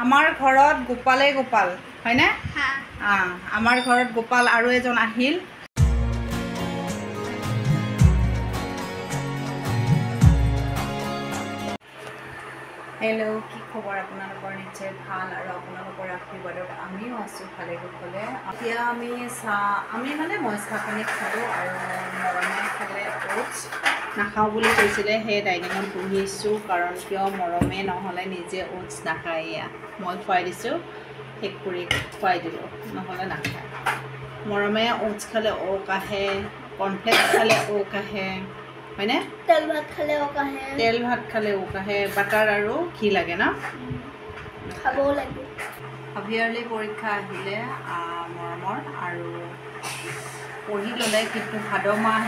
আমাৰ ঘৰত গোপালে গোপাল হয়নে? হ্যাঁ আমাৰ ঘৰত গোপাল আৰু এজন আহিল। হেল্ল', কি খবৰ আপোনালোকৰ? নিশ্চয় ভাল আৰু আপোনালোকৰ আশীৰ্বাদত আমিও আছোঁ ভালে কুশলে। এতিয়া আমি মানে মই চাহ পানী খালোঁ আৰু মৰমে খালে ওটছ। নাখাওঁ বুলি কৈছিলে, সেই ডাইনিঙত বহি আছোঁ কাৰণ কিয় মৰমে নহ'লে নিজে ওটছ নাখায়। এয়া মই খুৱাই দিছোঁ, শেষ কৰি খুৱাই দিলোঁ, নহ'লে নাখায়। মৰমে ওটছ খালে ওক আহে, কৰ্ণফ্লেক্স খালে ওক আহে হয়নে? তেল ভাত খালে ওক আহে, তেল ভাত খালে ওক আহে, বাটাৰ আৰু ঘি লাগে ন? খাবও লাগে। হাফ-ইয়াৰলি পৰীক্ষা আহিলে মৰমৰ আৰু পঢ়ি ল'লে, কিন্তু ভাদ মাহ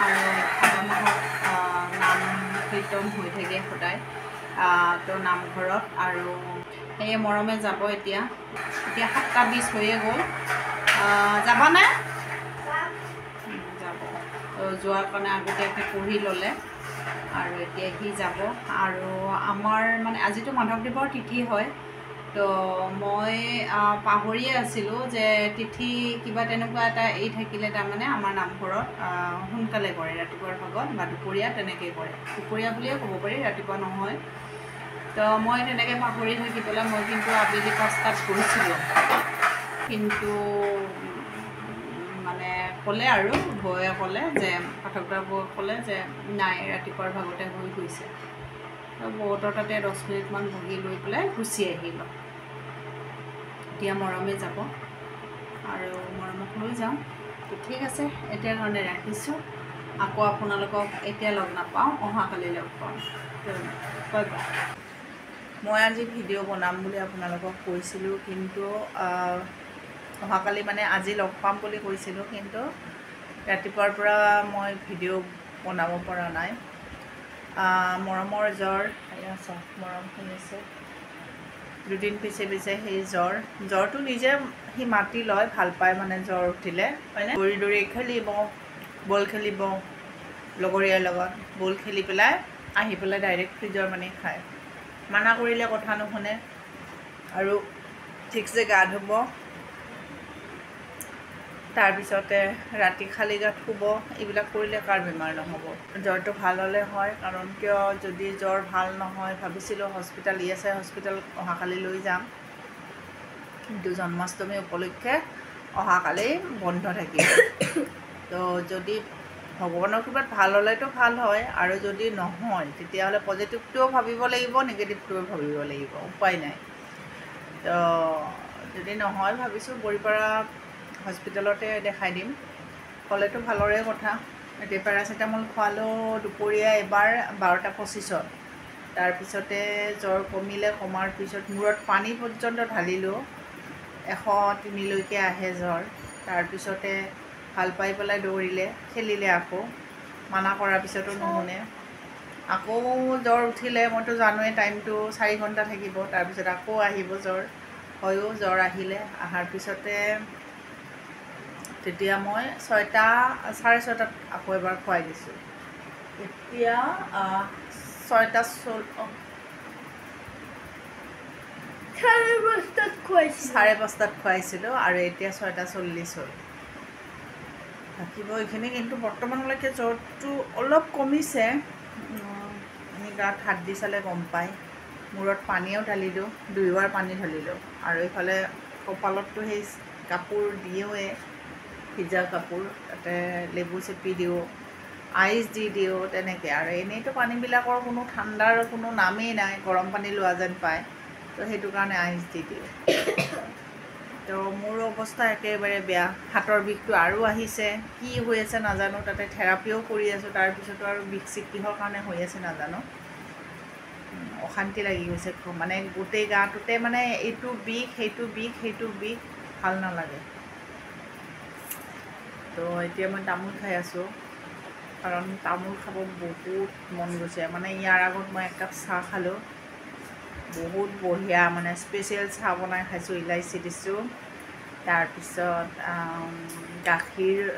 আৰু ভাদ মাহত নাম কীৰ্তন হৈ থাকে সদায় তো নামঘৰত, আৰু সেয়ে মৰমে যাব এতিয়া 7:20 হৈয়ে গ'ল। যাবানে? যাব। যোৱাৰ কাৰণে আগতীয়াকৈ পঢ়ি ল'লে আৰু এতিয়া সি যাব। আৰু আমাৰ মানে আজিতো মাধৱদেৱৰ তিথি হয়, তো মই পাহৰিয়ে আছিলোঁ যে তিথি কিবা তেনেকুৱা এটা থাকিলে তাৰমানে আমাৰ নামঘৰত সোনকালে কৰে, ৰাতিপুৱাৰ ভাগত বা দুপৰীয়া তেনেকৈ কৰে। দুপৰীয়া বুলিয়ে ক'ব পাৰি, ৰাতিপুৱা নহয়। তো মই তেনেকৈ পাহৰি থাকি পেলাই মই কিন্তু আবেলি 5টাত গৈছিলোঁ, কিন্তু মানে ক'লে আৰু বৌয়ে ক'লে যে পাঠকদাৰ বৌয়ে ক'লে যে নাই, ৰাতিপুৱাৰ ভাগতে হৈ গৈছে। বহুতৰ তাতে 10 মিনিটমান বহি লৈ পেলাই গুচি আহিলোঁ। এতিয়া মৰমে যাব আৰু মৰমক লৈ যাওঁ। ঠিক আছে, এতিয়াৰ কাৰণে ৰাখিছোঁ। আকৌ আপোনালোকক এতিয়া লগ নাপাওঁ, অহাকালি লগ পাম। Bye bye. মই আজি ভিডিঅ' বনাম বুলি আপোনালোকক কৈছিলোঁ, কিন্তু অহাকালি মানে আজি লগ পাম বুলি কৈছিলোঁ, কিন্তু ৰাতিপুৱাৰ পৰা মই ভিডিঅ' বনাব পৰা নাই। মৰমৰ জ্বৰ, মৰম শুনিছে, দুদিন পিছে পিছে সেই জ্বৰটো নিজে সি মাতি লয়, ভাল পায় মানে জ্বৰ উঠিলে হয়নে? দৌৰি দৌৰি খেলিব, বল খেলিব লগৰীয়াৰ লগত, বল খেলি পেলাই আহি পেলাই ডাইৰেক্ট ফ্ৰিজৰ পানী খায়। মানা কৰিলে কথা নুশুনে আৰু ঠিকছে গা ধুব, তাৰপিছতে ৰাতি খালী গাত শুব। এইবিলাক কৰিলে কাৰ বেমাৰ নহ'ব? জ্বৰটো ভাল হ'লে হয়, কাৰণ কিয় যদি জ্বৰ ভাল নহয়, ভাবিছিলোঁ হস্পিটেল ESI হস্পিটেল অহাকালি লৈ যাম, কিন্তু জন্মাষ্টমী উপলক্ষে অহাকালি বন্ধ থাকিব। তো যদি ভগৱানৰ কৃপাত ভাল হ'লেতো ভাল হয়, আৰু যদি নহয় তেতিয়াহ'লে পজিটিভটোও ভাবিব লাগিব, নিগেটিভটোও ভাবিব লাগিব, উপায় নাই। তো যদি নহয় ভাবিছোঁ বৰিপাৰা হস্পিটেলতে দেখাই দিম, ক'লেতো ভালৰে কথা। এতিয়া পেৰাচিটামল খোৱালোঁ দুপৰীয়া এবাৰ 12:25-ত, তাৰপিছতে জ্বৰ কমিলে, কমাৰ পিছত মূৰত পানী পৰ্যন্ত ঢালিলোঁ, 103লৈকে আহে জ্বৰ। তাৰপিছতে ভাল পাই পেলাই দৌৰিলে, খেলিলে, আকৌ মানা কৰাৰ পিছতো নুশুনে। আকৌ জ্বৰ উঠিলে, মইতো জানোৱেই টাইমটো 4 ঘণ্টা থাকিব, তাৰপিছত আকৌ আহিব জ্বৰ। হয়ো জ্বৰ আহিলে, অহাৰ পিছতে তেতিয়া মই 6:30-6:30 আকৌ এবাৰ খুৱাই দিছোঁ। এতিয়া 5:30ত খুৱাইছিলোঁ আৰু এতিয়া 6:40 হ'ল। থাকিব এইখিনি, কিন্তু বৰ্তমানলৈকে জ্বৰটো অলপ কমিছে। গাত হাত দি চালে গম পায়। মূৰত পানীও ঢালিলোঁ, 2বাৰ পানী ঢালিলোঁ, আৰু এইফালে কপালততো সেই কাপোৰ দিওঁৱে, ভিজা কাপোৰ, তাতে লেবু চেপি দিওঁ, আইচ দি দিওঁ, তেনেকৈ। আৰু এনেইতো পানীবিলাকৰ কোনো ঠাণ্ডাৰ কোনো নামেই নাই, গৰম পানী লোৱা যেন পায়, তো সেইটো কাৰণে আইচ দি দিওঁ। তো মোৰ অৱস্থা একেবাৰে বেয়া, হাতৰ বিষটো আৰু আহিছে, কি হৈ আছে নাজানো। তাতে থেৰাপিও কৰি আছোঁ, তাৰপিছতো আৰু বিষ চিষ কিহৰ কাৰণে হৈ আছে নাজানো। অশান্তি লাগি গৈছে, মানে গোটেই গাটোতে মানে এইটো বিষ, সেইটো বিষ, সেইটো বিষ, ভাল নালাগে। তো এতিয়া মই তামোল খাই আছোঁ, কাৰণ তামোল খাব বহুত মন গৈছে। মানে ইয়াৰ আগত মই 1 কাপ চাহ খালোঁ, বহুত বঢ়িয়া, মানে স্পেচিয়েল চাহ বনাই খাইছোঁ, ইলাইচি দিছোঁ। তাৰপিছত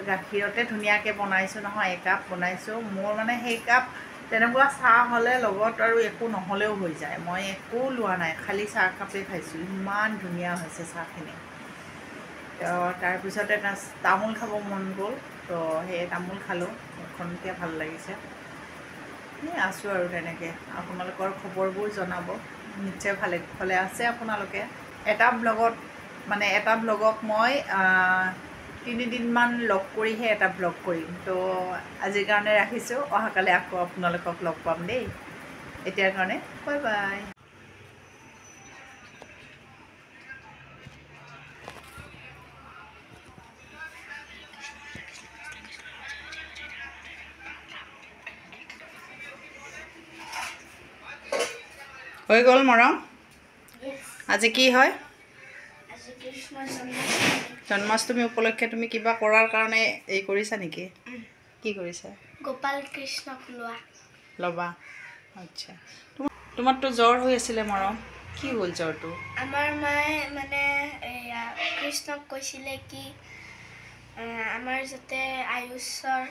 গাখীৰতে ধুনীয়াকৈ বনাইছোঁ নহয়, 1 কাপ বনাইছোঁ। মোৰ মানে সেই কাপ তেনেকুৱা চাহ হ'লে লগত আৰু একো নহ'লেও হৈ যায়। মই একো লোৱা নাই, খালি চাহ কাপেই খাইছোঁ। ইমান ধুনীয়া হৈছে চাহখিনি। তো তাৰপিছতে তামোল খাব মন গ'ল, তো সেই তামোল খালোঁ। মুখখনকে ভাল লাগিছে। আছোঁ আৰু তেনেকৈ। আপোনালোকৰ খবৰবোৰ জনাব, নিশ্চয় ভালে আছে আপোনালোকে। এটা ব্লগক মই 3 দিনমান লগ কৰিহে এটা ব্লগ কৰিম। তো আজিৰ কাৰণে ৰাখিছোঁ, অহাকালি আকৌ আপোনালোকক লগ পাম দেই। এতিয়াৰ কাৰণে বাই বাই। হৈ গ'ল মৰম? আজি কি হয়? আজি কৃষ্ণৰ জন্মাষ্টমী। জন্মাষ্টমী উপলক্ষে তুমি কিবা কৰাৰ কাৰণে এই কৰিছা নেকি? কি কৰিছা? গোপাল কৃষ্ণক ল'বা। আচ্ছা, তোমাৰতো জ্বৰ হৈ আছিলে মৰম, কি হ'ল জ্বৰটো? আমাৰ মায়ে মানে কৃষ্ণক কৈছিলে কি আমাৰ যাতে আয়ুষৰ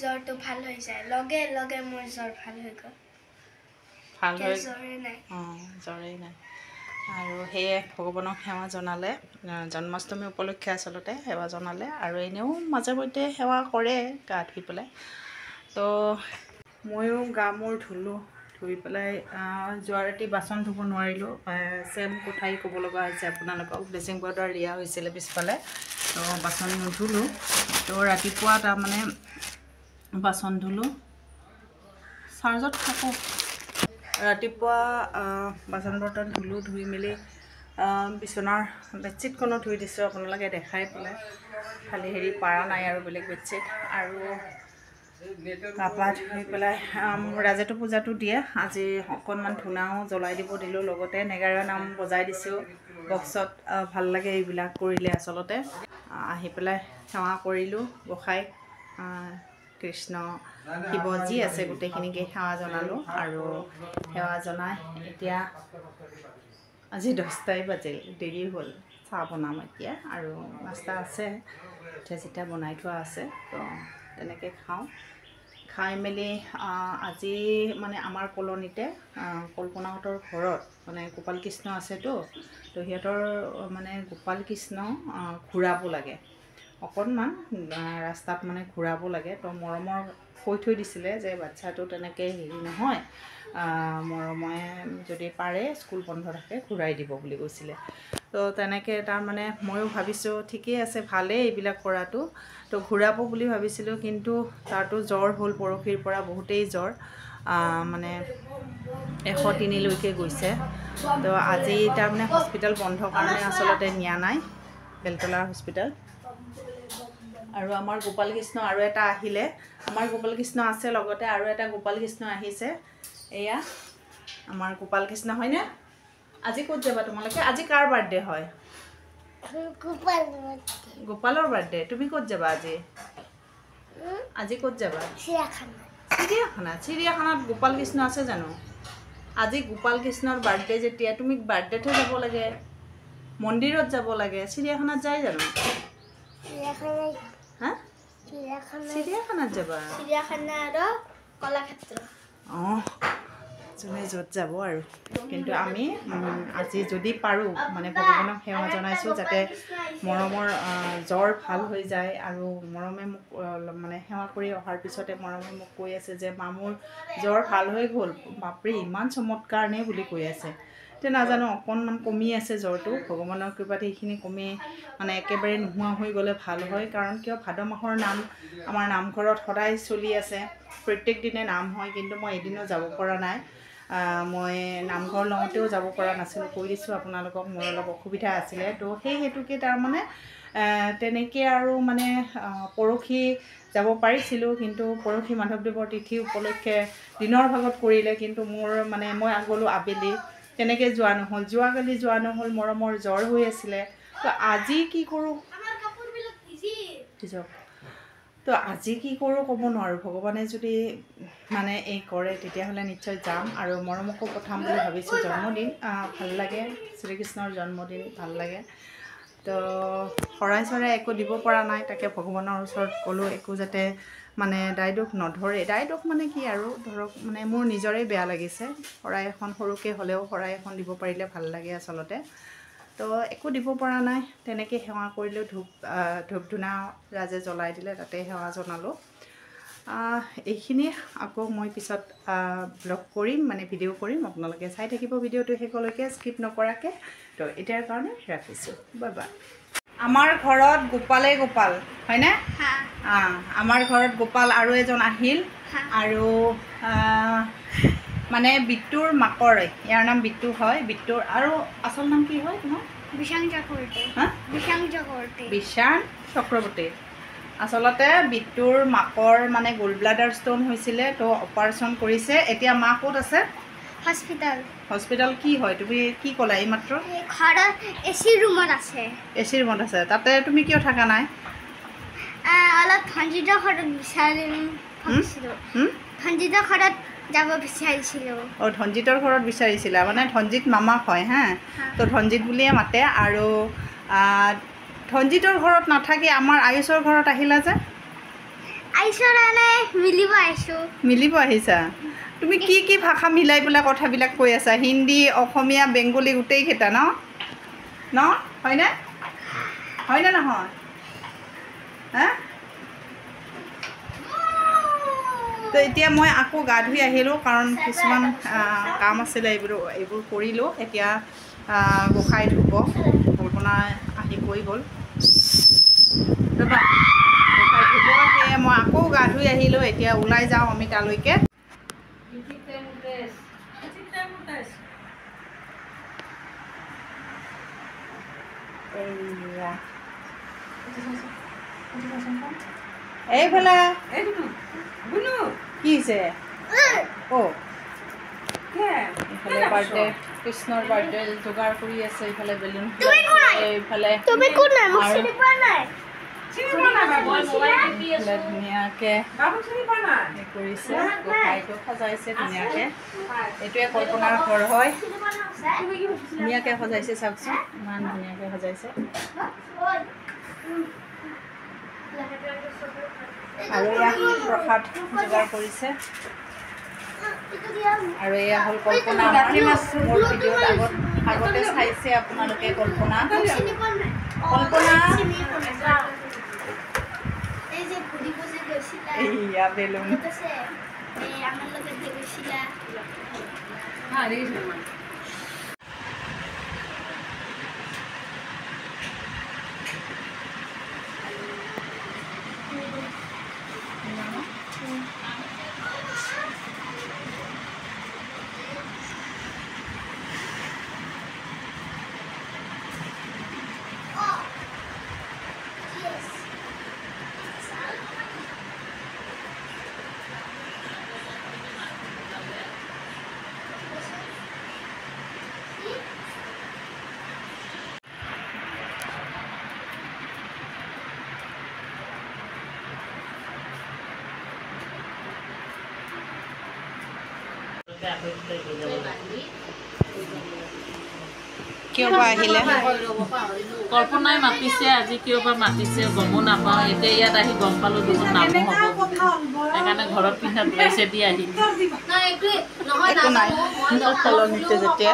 জ্বৰটো ভাল হৈ যায়। লগে লগে মোৰ জ্বৰ ভাল হৈ গ'ল। ভাল হৈ জ্বৰে নাই। জ্বৰেই নাই। আৰু সেয়ে ভগৱানক সেৱা জনালে, জন্মাষ্টমী উপলক্ষে আচলতে সেৱা জনালে। আৰু এনেও মাজে মধ্যে সেৱা কৰে গা ধুই পেলাই। তো ময়ো গা মূৰ ধুলোঁ, ধুই পেলাই যোৱা ৰাতি বাচন ধুব নোৱাৰিলোঁ। চেম কোঠাই ক'ব লগা হৈছে আপোনালোকক। ব্লিচিং পাউডাৰ দিয়া হৈছিলে পিছফালে, তো বাচন নুধুলোঁ। তো ৰাতিপুৱা তাৰমানে বাচন ধুলোঁ। চাৰ্জত থাকক। ৰাতিপুৱা বাচন বৰ্তন ধুলোঁ, ধুই মেলি বিচনাৰ বেডশ্বীটখনো ধুই দিছোঁ, আপোনালোকে দেখাই পেলাই। খালি পাৰা নাই আৰু বেলেগ বেডশ্বীট। আৰু গা পা ধুই পেলাই ৰাজেতো পূজাটো দিয়ে। আজি অকণমান ধূনাও জ্বলাই দিব দিলোঁ, লগতে নেগেৰা নাম বজাই দিছোঁ বক্সত। ভাল লাগে এইবিলাক কৰিলে আচলতে। আহি পেলাই সেৱা কৰিলোঁ গোসাঁইক, কৃষ্ণ শিৱ যি আছে গোটেইখিনিকে সেৱা জনালোঁ। আৰু সেৱা জনাই এতিয়া আজি 10টাই বাজিল, দেৰি হ'ল। চাহ বনাম এতিয়া, আৰু নাস্তা আছে চিঠা বনাই থোৱা আছে। তো তেনেকৈ খাওঁ। খাই মেলি আজি মানে আমাৰ কলনীতে কল্পনাহঁতৰ ঘৰত মানে গোপাল কৃষ্ণ আছেতো, তো সিহঁতৰ মানে গোপাল কৃষ্ণ ঘূৰাব লাগে অকণমান, ৰাস্তাত মানে ঘূৰাব লাগে। তো মৰমৰ কৈ থৈ দিছিলে যে বাচ্ছাটো তেনেকৈ নহয়, মৰমে যদি পাৰে স্কুল বন্ধ থাকে ঘূৰাই দিব বুলি কৈছিলে। তো তেনেকৈ তাৰমানে ময়ো ভাবিছোঁ ঠিকেই আছে, ভালেই এইবিলাক কৰাটো। তো ঘূৰাব বুলি ভাবিছিলোঁ, কিন্তু তাৰতো জ্বৰ হ'ল পৰহিৰ পৰা, বহুতেই জ্বৰ, মানে 103লৈকে গৈছে। তো আজি তাৰমানে হস্পিটেল বন্ধ কাৰণে আচলতে নিয়া নাই, বেলতলা হস্পিটেল। আৰু আমাৰ গোপাল কৃষ্ণ আৰু এটা আহিলে, আমাৰ গোপাল কৃষ্ণ আছে লগতে আৰু এটা গোপাল কৃষ্ণ আহিছে। এয়া আমাৰ গোপাল কৃষ্ণ হয়নে? আজি ক'ত যাবা তোমালোকে? আজি কাৰ বাৰ্থডে হয়? গোপালৰ বাৰ্থডে। তুমি ক'ত যাবা আজি? আজি ক'ত যাবা? চিৰিয়াখানাত গোপাল কৃষ্ণ আছে জানো? আজি গোপাল কৃষ্ণৰ বাৰ্থডে যেতিয়া তুমি বাৰ্থডেতহে যাব লাগে, মন্দিৰত যাব লাগে, চিৰিয়াখানাত যায় জানো? হা? চিৰিয়াখানাত যাবা? চিৰিয়াখানা আৰু কলাক্ষেত্ৰ। যোনে য'ত যাব আৰু। কিন্তু আমি আজি যদি পাৰোঁ মানে ভগৱানক সেৱা জনাইছোঁ যাতে মৰমৰ জ্বৰ ভাল হৈ যায়। আৰু মৰমে মোক মানে সেৱা কৰি অহাৰ পিছতে মৰমে মোক কৈ আছে যে মা মোৰ জ্বৰ ভাল হৈ গ'ল, বাপৰে ইমান চমৎকাৰ নে বুলি কৈ আছে। এতিয়া নাজানো, অকণমান কমি আছে জ্বৰটো, ভগৱানৰ কৃপাত সেইখিনি কমি মানে একেবাৰে নোহোৱা হৈ গ'লে ভাল হয়। কাৰণ কিয়, ভাদ মাহৰ নাম আমাৰ নামঘৰত সদায় চলি আছে, প্ৰত্যেক দিনে নাম হয়, কিন্তু মই এদিনো যাব পৰা নাই। মই নামঘৰ লওঁতেও যাব পৰা নাছিলোঁ, কৈ দিছোঁ আপোনালোকক, মোৰ অলপ অসুবিধা আছিলে। তো সেই হেতুকে তাৰমানে তেনেকৈ আৰু মানে পৰহি যাব পাৰিছিলোঁ, কিন্তু পৰহি মাধৱদেৱৰ তিথি উপলক্ষে দিনৰ ভাগত কৰিলে, কিন্তু মোৰ মানে মই গ'লোঁ আবেলি, তেনেকৈ যোৱা নহ'ল। যোৱাকালি যোৱা নহ'ল, মৰমৰ জ্বৰ হৈ আছিলে। তো আজি কি কৰোঁ, তো আজি কি কৰোঁ ক'ব নোৱাৰোঁ। ভগৱানে যদি মানে এই কৰে তেতিয়াহ'লে নিশ্চয় যাম, আৰু মৰমকো পঠাম বুলি ভাবিছোঁ। জন্মদিন ভাল লাগে, শ্ৰীকৃষ্ণৰ জন্মদিন ভাল লাগে। তো শৰাই চৰাই একো দিব পৰা নাই, তাকে ভগৱানৰ ওচৰত ক'লোঁ একো যাতে মানে দাই-দুখ নধৰে। দাই-দুখ মানে কি আৰু ধৰক মানে মোৰ নিজৰে বেয়া লাগিছে। শৰাই এখন সৰুকৈ হ'লেও শৰাই এখন দিব পাৰিলে ভাল লাগে আচলতে। তো একো দিব পৰা নাই, তেনেকৈ সেৱা কৰিলোঁ। ধূপ ধূনা ৰাজে জ্বলাই দিলে, তাতে সেৱা জনালোঁ। এইখিনি আকৌ মই পিছত ব্লগ কৰিম, মানে ভিডিঅ' কৰিম, আপোনালোকে চাই থাকিব ভিডিঅ'টো শেষলৈকে স্কিপ নকৰাকৈ। তো এতিয়াৰ কাৰণে ৰাখিছোঁ, বাই বাই। আমাৰ ঘৰত গোপালেই গোপাল হয়নে? আমাৰ ঘৰত গোপাল আৰু এজন আহিল, আৰু মানে বিট্টুৰ মাকৰ, ইয়াৰ নাম বিট্টু হয়। বিট্টুৰ আৰু আচল নাম কি হয় তোমাৰ? বিশান চক্ৰৱৰ্তী। বিশান চক্ৰৱৰ্তী। আচলতে বিট্টুৰ মাকৰ মানে গ'ল্ড ব্লাডাৰ ষ্ট'ন হৈছিলে, তো অপাৰেশ্যন কৰিছে। এতিয়া মা ক'ত আছে? হস্পিটেল কি হয় তুমি কি ক'লা এইমাত্ৰ? এচি ৰুমত আছে। এচি ৰুমত আছে। তাতে তুমি কিয় থকা নাই? অলপ ধনজিতৰ ঘৰত ধনজিতৰ ঘৰত যাব বিচাৰিছিলোঁ। ধনজিতৰ ঘৰত বিচাৰিছিলা, মানে ধনজিত মামাক হয় হা। তো ধনজিত বুলিয়ে মাতে। আৰু ধনজিতৰ ঘৰত নাথাকি আমাৰ আয়ুষৰ ঘৰত আহিলা যে? মিলিব আহিছা? তুমি কি কি ভাষা মিলাই পেলাই কথাবিলাক কৈ আছা? হিন্দী, অসমীয়া, বেংগলী গোটেইকেইটা ন হয়নে? হয়নে নহয়? হা? তো এতিয়া মই আকৌ গা ধুই আহিলোঁ, কাৰণ কিছুমান কাম আছিলে, এইবোৰ কৰিলোঁ। এতিয়া গোসাঁই ধুব, কল্পনা আহি কৈ গ'ল। গোসাঁই ধুব, সেয়ে মই আকৌ গা ধুই আহিলোঁ। এতিয়া ওলাই যাওঁ আমি তালৈকে। এইফালে কি হৈছে? এইফালে বাৰ্থডে, কৃষ্ণৰ বাৰ্থডে যোগাৰ কৰি আছে। এইফালে বেলুন, এইফালে ধুনীয়াকৈ কৰিছে, গোসাঁইটো সজাইছে ধুনীয়াকৈ। এইটোৱে কল্পনাৰ ঘৰ হয়। ধুনীয়াকৈ সজাইছে, চাওকচোন ইমান ধুনীয়াকৈ সজাইছে। আৰু এয়া প্ৰসাদ যোগাৰ কৰিছে। আৰু এয়া হ'ল কল্পনা। মোৰ ভিডিঅ'ত আগতে চাইছে আপোনালোকে কল্পনা। এয়া বেলুন। কিয় বা আহিলে? কল্পনাই মাতিছে, আজি কিয় বা মাতিছে গমো নাপাওঁ। এতিয়া ইয়াত আহি গম পালোঁ দেখোন নামো হ'ব বুলি। সেইকাৰণে ঘৰত পিন্ধা ড্ৰেছে দি আহিলোঁ। একো নাই, যেতিয়া